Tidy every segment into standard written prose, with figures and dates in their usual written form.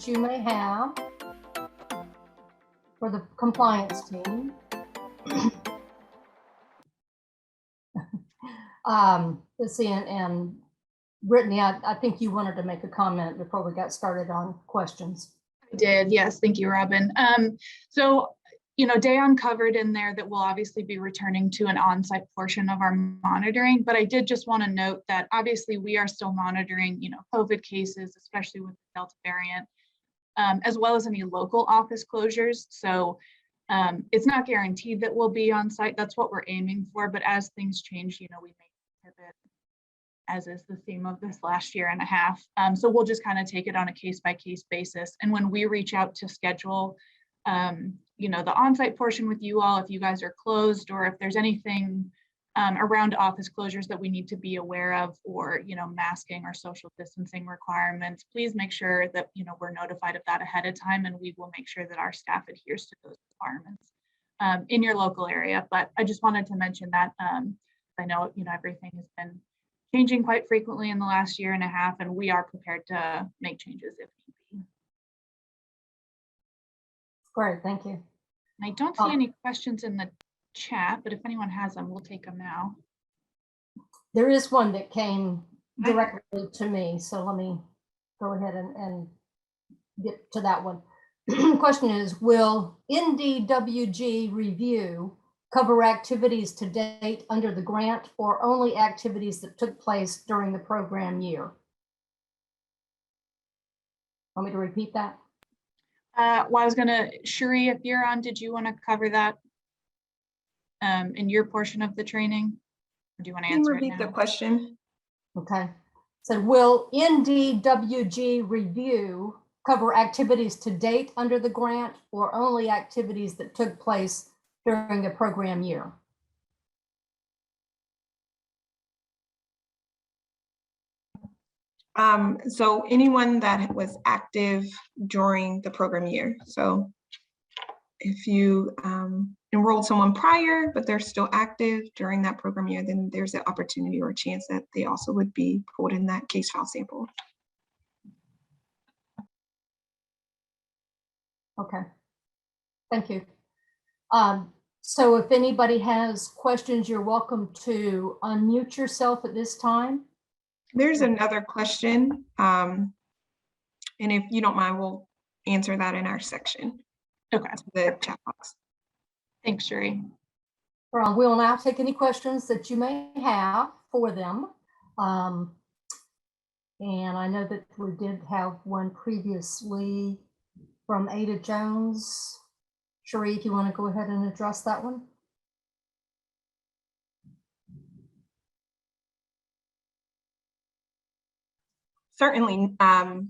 that you may have for the compliance team. Let's see, and Brittany, I think you wanted to make a comment before we got started on questions. I did, yes, thank you, Robin. So, you know, Dayon covered in there that we'll obviously be returning to an on-site portion of our monitoring, but I did just want to note that obviously we are still monitoring, you know, COVID cases, especially with the Delta variant, as well as any local office closures. So it's not guaranteed that we'll be on site. That's what we're aiming for. But as things change, you know, we may pivot, as is the theme of this last year and a half. So we'll just kind of take it on a case-by-case basis. And when we reach out to schedule, you know, the on-site portion with you all, if you guys are closed, or if there's anything around office closures that we need to be aware of, or, you know, masking or social distancing requirements, please make sure that, you know, we're notified of that ahead of time, and we will make sure that our staff adheres to those requirements in your local area. But I just wanted to mention that I know, you know, everything has been changing quite frequently in the last year and a half, and we are prepared to make changes if need be. Great, thank you. And I don't see any questions in the chat, but if anyone has them, we'll take them now. There is one that came directly to me, so let me go ahead and get to that one. Question is, will NDWG review cover activities to date under the grant, or only activities that took place during the program year? Want me to repeat that? Well, I was gonna, Shuri, if you're on, did you want to cover that in your portion of the training? Or do you want to answer it now? Repeat the question. Okay. So will NDWG review cover activities to date under the grant, or only activities that took place during the program year? So anyone that was active during the program year. So if you enrolled someone prior, but they're still active during that program year, then there's an opportunity or a chance that they also would be pulled in that case file sample. Okay, thank you. So if anybody has questions, you're welcome to unmute yourself at this time. There's another question, and if you don't mind, we'll answer that in our section. Okay. The chat box. Thanks, Shuri. We will now take any questions that you may have for them. And I know that we did have one previously from Ada Jones. Shuri, if you want to go ahead and address that one. Certainly, I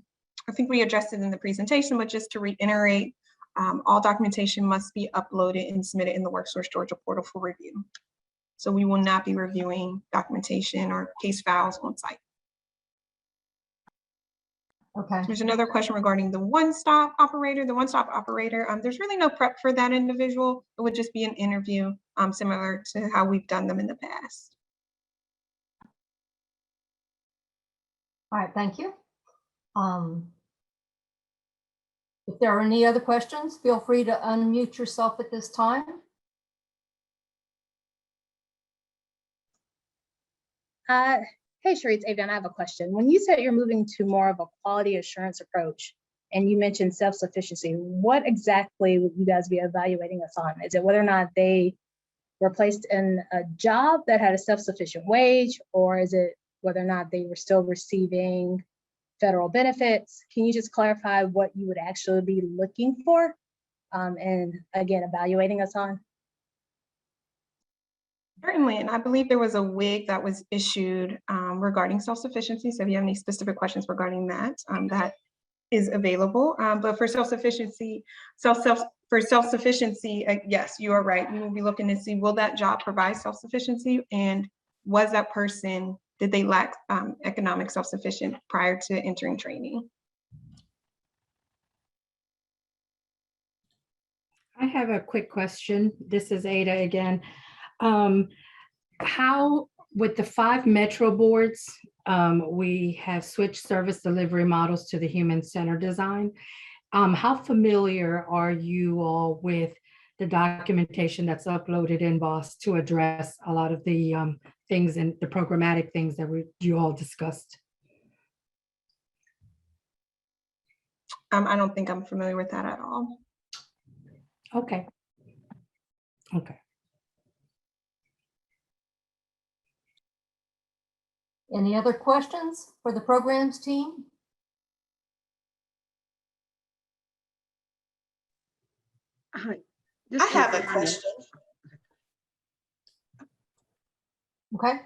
think we addressed it in the presentation, but just to reiterate, all documentation must be uploaded and submitted in the WorkSource Georgia portal for review. So we will not be reviewing documentation or case files on site. Okay. There's another question regarding the one-stop operator. The one-stop operator, there's really no prep for that individual. It would just be an interview similar to how we've done them in the past. All right, thank you. If there are any other questions, feel free to unmute yourself at this time. Hey, Shuri, it's Avian. I have a question. When you said you're moving to more of a quality assurance approach, and you mentioned self-sufficiency, what exactly would you guys be evaluating us on? Is it whether or not they were placed in a job that had a self-sufficient wage, or is it whether or not they were still receiving federal benefits? Can you just clarify what you would actually be looking for and again, evaluating us on? Certainly, and I believe there was a WIG that was issued regarding self-sufficiency. So if you have any specific questions regarding that, that is available. But for self-sufficiency, yes, you are right. You will be looking to see, will that job provide self-sufficiency, and was that person, did they lack economic self-sufficient prior to entering training? I have a quick question. This is Ada again. How With the 5 metro boards, we have switched service delivery models to the human-centered design. How familiar are you all with the documentation that's uploaded in BOSS to address a lot of the things and the programmatic things that you all discussed? I don't think I'm familiar with that at all. Okay. Okay. Any other questions for the programs team? Hi. I have a question. Okay.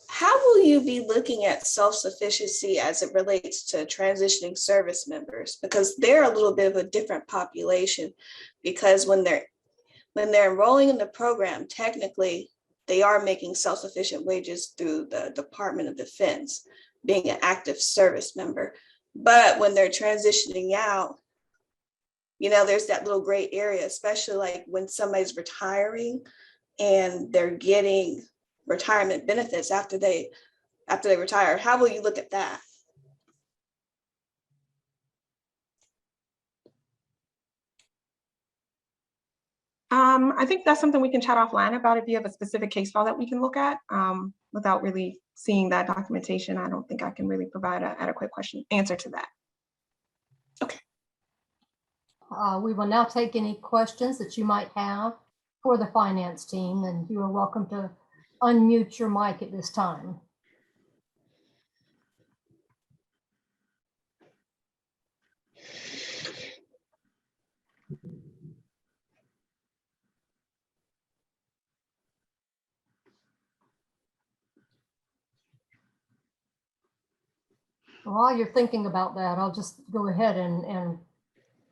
How will you be looking at self-sufficiency as it relates to transitioning service members? Because they're a little bit of a different population, because when they're enrolling in the program, technically they are making self-sufficient wages through the Department of Defense, being an active service member. But when they're transitioning out, you know, there's that little gray area, especially like when somebody's retiring and they're getting retirement benefits after they retire. How will you look at that? I think that's something we can chat offline about. If you have a specific case file that we can look at, without really seeing that documentation, I don't think I can really provide an adequate answer to that. Okay. We will now take any questions that you might have for the finance team, and you are welcome to unmute your mic at this time. While you're thinking about that, I'll just go ahead and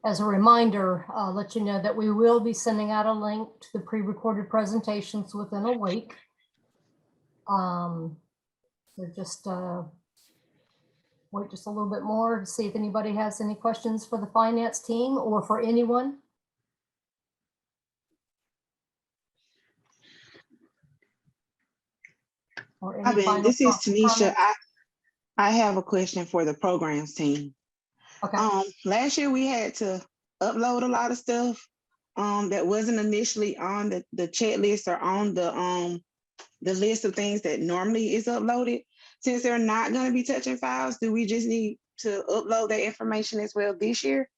as a reminder, let you know that we will be sending out a link to the pre-recorded presentations within a week. So just wait just a little bit more to see if anybody has any questions for the finance team or for anyone. Or any final This is thoughts or Tanisha. comments? I have a question for the programs team. Okay. Last year we had to upload a lot of stuff that wasn't initially on the checklist or on the list of things that normally is uploaded. Since they're not going to be touching files, do we just need to upload that information as well this year?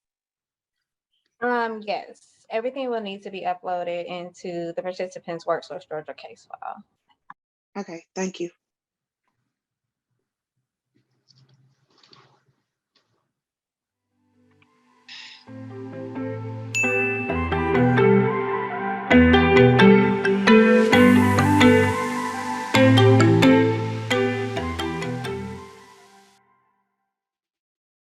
Yes, everything will need to be uploaded into the participants' worksource Georgia case file. Okay, thank you.